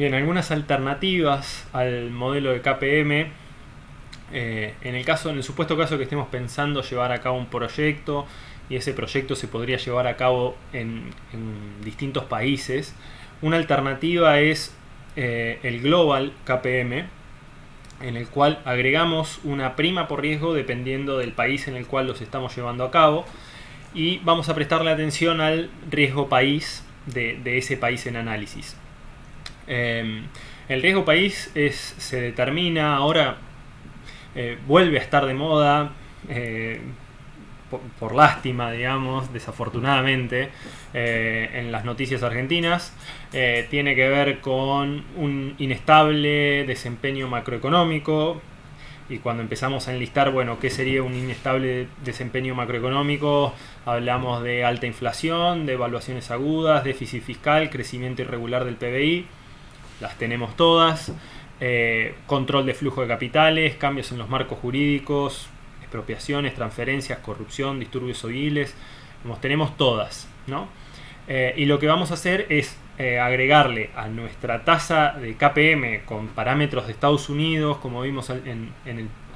Bien, algunas alternativas al modelo de KPM. En el supuesto caso que estemos pensando llevar a cabo un proyecto y ese proyecto se podría llevar a cabo en distintos países, una alternativa es el Global KPM, en el cual agregamos una prima por riesgo dependiendo del país en el cual los estamos llevando a cabo y vamos a prestarle atención al riesgo país de ese país en análisis. El riesgo país se determina ahora, vuelve a estar de moda, por lástima, digamos, desafortunadamente, en las noticias argentinas. Tiene que ver con un inestable desempeño macroeconómico. Y cuando empezamos a enlistar, bueno, ¿qué sería un inestable desempeño macroeconómico? Hablamos de alta inflación, de evaluaciones agudas, déficit fiscal, crecimiento irregular del PBI. Las tenemos todas. Control de flujo de capitales, cambios en los marcos jurídicos, expropiaciones, transferencias, corrupción, disturbios civiles. Tenemos todas, ¿no? Y lo que vamos a hacer es agregarle a nuestra tasa de KPM con parámetros de Estados Unidos, como vimos al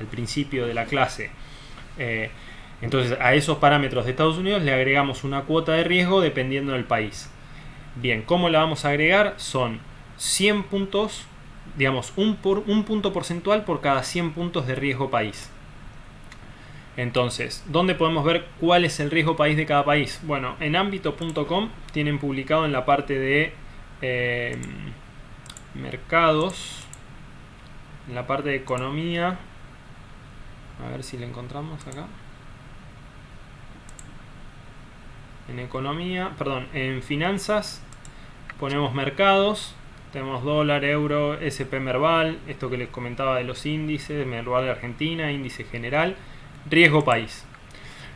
principio de la clase. Entonces, a esos parámetros de Estados Unidos le agregamos una cuota de riesgo dependiendo del país. Bien, ¿cómo la vamos a agregar? Son 100 puntos, digamos, un punto porcentual por cada 100 puntos de riesgo país. Entonces, ¿dónde podemos ver cuál es el riesgo país de cada país? Bueno, en ambito.com tienen publicado en la parte de mercados, en la parte de economía, a ver si la encontramos acá. En economía, perdón, en finanzas ponemos mercados. Tenemos dólar, euro, SP Merval, esto que les comentaba de los índices, Merval de Argentina, índice general, riesgo país.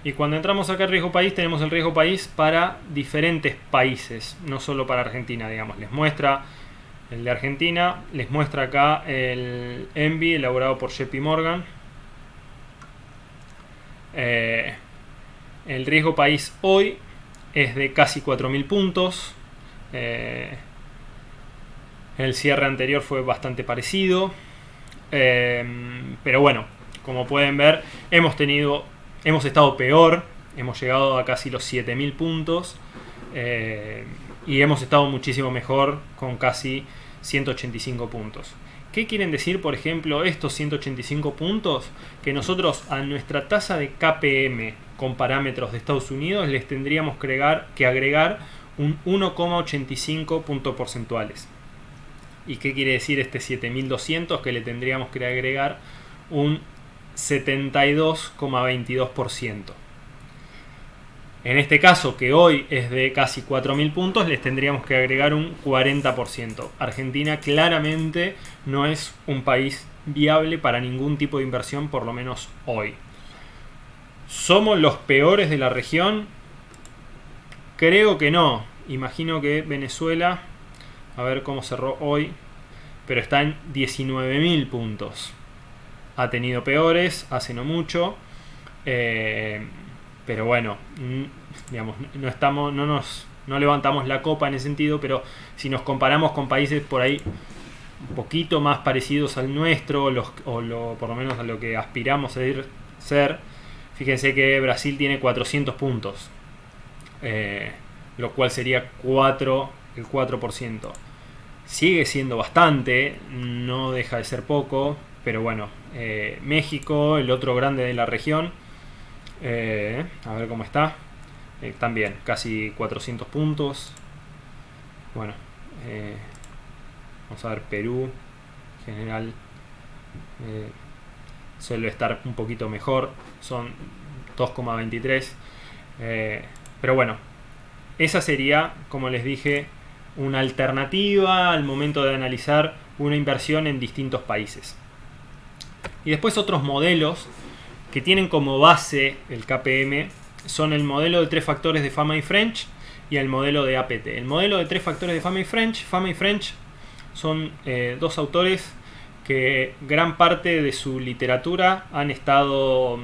Y cuando entramos acá en riesgo país, tenemos el riesgo país para diferentes países, no solo para Argentina, digamos. Les muestra el de Argentina, les muestra acá el ENVI elaborado por JP Morgan. El riesgo país hoy es de casi 4.000 puntos. El cierre anterior fue bastante parecido, pero bueno, como pueden ver, hemos estado peor, hemos llegado a casi los 7.000 puntos y hemos estado muchísimo mejor con casi 185 puntos. ¿Qué quieren decir, por ejemplo, estos 185 puntos? Que nosotros a nuestra tasa de KPM con parámetros de Estados Unidos les tendríamos que agregar un 1,85 puntos porcentuales. ¿Y qué quiere decir este 7.200? Que le tendríamos que agregar un 72,22%. En este caso, que hoy es de casi 4.000 puntos, les tendríamos que agregar un 40%. Argentina claramente no es un país viable para ningún tipo de inversión, por lo menos hoy. ¿Somos los peores de la región? Creo que no. Imagino que Venezuela, a ver cómo cerró hoy, pero está en 19.000 puntos. Ha tenido peores, hace no mucho, pero bueno, digamos, no levantamos la copa en ese sentido, pero si nos comparamos con países por ahí un poquito más parecidos al nuestro, por lo menos a lo que aspiramos a ser, fíjense que Brasil tiene 400 puntos, lo cual sería el 4%. Sigue siendo bastante, no deja de ser poco, pero bueno, México, el otro grande de la región, a ver cómo está, también casi 400 puntos. Bueno, vamos a ver Perú, en general, suele estar un poquito mejor, son 2,23, pero bueno, esa sería, como les dije, una alternativa al momento de analizar una inversión en distintos países. Y después otros modelos que tienen como base el KPM son el modelo de 3 factores de Fama y French y el modelo de APT. El modelo de 3 factores de Fama y French son dos autores que gran parte de su literatura han estado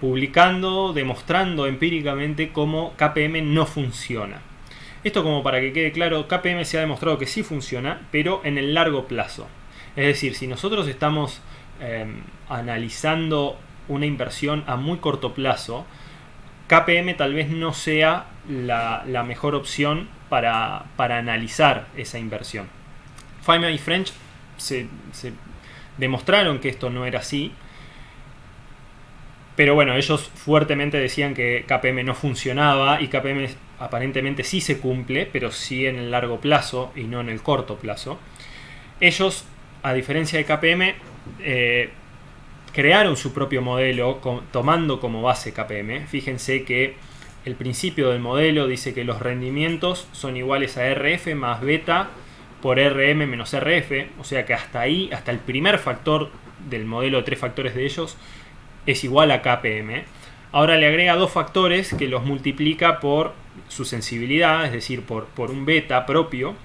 publicando, demostrando empíricamente cómo KPM no funciona. Esto, como para que quede claro, KPM se ha demostrado que sí funciona, pero en el largo plazo. Es decir, si nosotros estamos analizando una inversión a muy corto plazo, KPM tal vez no sea la mejor opción para analizar esa inversión. Fama y French se demostraron que esto no era así, pero bueno, ellos fuertemente decían que KPM no funcionaba, y KPM aparentemente sí se cumple, pero sí en el largo plazo y no en el corto plazo. Ellos, a diferencia de KPM, crearon su propio modelo tomando como base KPM. Fíjense que el principio del modelo dice que los rendimientos son iguales a RF más beta por RM menos RF, o sea que hasta ahí, hasta el primer factor del modelo de 3 factores de ellos es igual a KPM. Ahora le agrega 2 factores que los multiplica por su sensibilidad, es decir, por un beta propio.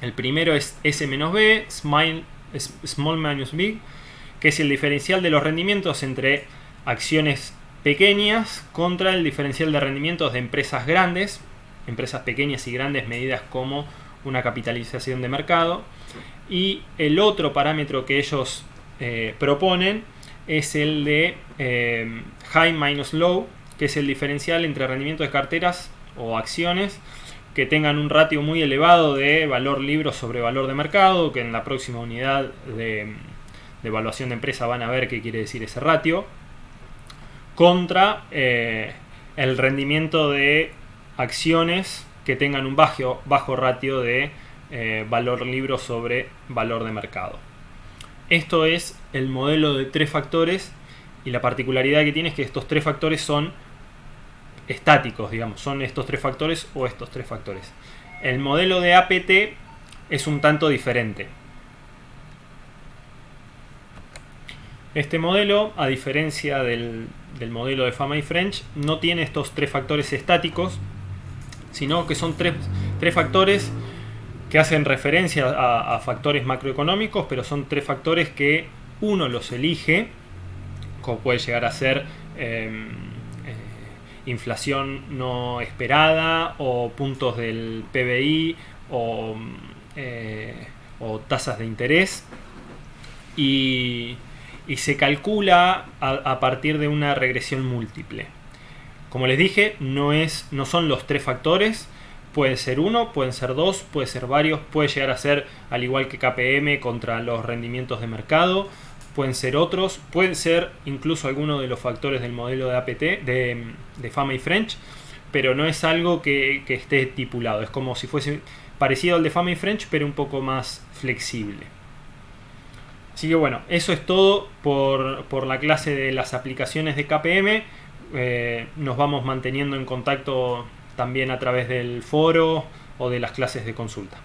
El primero es S menos B, small minus big, que es el diferencial de los rendimientos entre acciones pequeñas contra el diferencial de rendimientos de empresas grandes, empresas pequeñas y grandes medidas como una capitalización de mercado. Y el otro parámetro que ellos proponen es el de high minus low, que es el diferencial entre rendimiento de carteras o acciones que tengan un ratio muy elevado de valor libro sobre valor de mercado, que en la próxima unidad de evaluación de empresa van a ver qué quiere decir ese ratio, contra el rendimiento de acciones que tengan un bajo ratio de valor libro sobre valor de mercado. Esto es el modelo de 3 factores, y la particularidad que tiene es que estos 3 factores son estáticos, digamos, son estos 3 factores o estos 3 factores. El modelo de APT es un tanto diferente. Este modelo, a diferencia del modelo de Fama y French, no tiene estos 3 factores estáticos, sino que son 3 factores que hacen referencia a factores macroeconómicos, pero son 3 factores que uno los elige, como puede llegar a ser inflación no esperada, o puntos del PBI, o tasas de interés, y se calcula a partir de una regresión múltiple. Como les dije, no son los 3 factores. Pueden ser uno, pueden ser 2, puede ser varios, puede llegar a ser, al igual que KPM, contra los rendimientos de mercado, pueden ser otros, pueden ser incluso algunos de los factores del modelo de APT, de Fama y French, pero no es algo que esté estipulado. Es como si fuese parecido al de Fama y French, pero un poco más flexible. Así que bueno, eso es todo por la clase de las aplicaciones de KPM. Nos vamos manteniendo en contacto también a través del foro o de las clases de consulta.